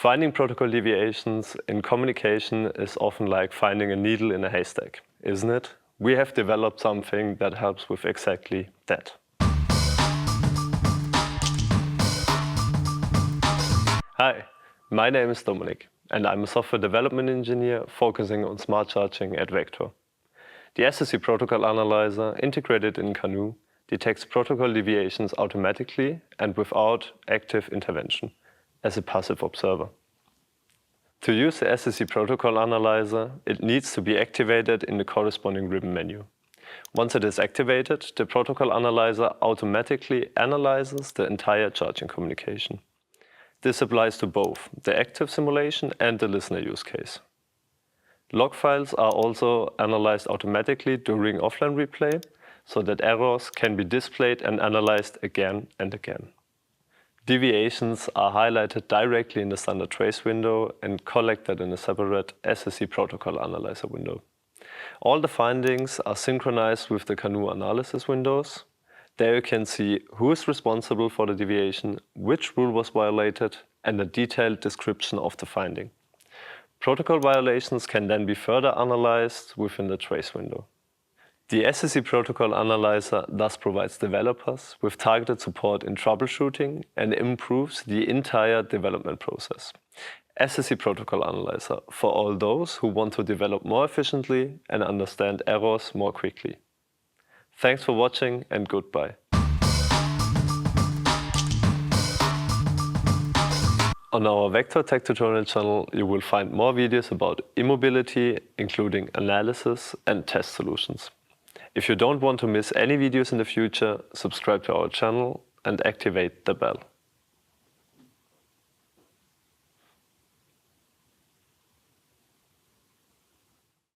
Finding protocol deviations in communication is often like finding a needle in a haystack, isn't it? We have developed something that helps with exactly that. Hi, my name is Dominik, and I'm a software development engineer focusing on smart charging at Vector. The SCC Protocol Analyzer integrated in CANoe detects protocol deviations automatically and without active intervention, as a passive observer. To use the SCC Protocol Analyzer, it needs to be activated in the corresponding ribbon menu. Once it is activated, the Protocol Analyzer automatically analyzes the entire charging communication. This applies to both the active simulation and the listener use case. Log files are also analyzed automatically during offline replay, so that errors can be displayed and analyzed again and again. Deviations are highlighted directly in the standard trace window and collected in a separate SCC Protocol Analyzer window. All the findings are synchronized with the CANoe analysis windows. There you can see who is responsible for the deviation, which rule was violated, and a detailed description of the finding. Protocol violations can then be further analyzed within the trace window. The SCC Protocol Analyzer thus provides developers with targeted support in troubleshooting and improves the entire development process. SCC Protocol Analyzer for all those who want to develop more efficiently and understand errors more quickly. Thanks for watching and goodbye. On our Vector Tech tutorial channel, you will find more videos about e-mobility, including analysis and test solutions. If you don't want to miss any videos in the future, subscribe to our channel and activate the bell.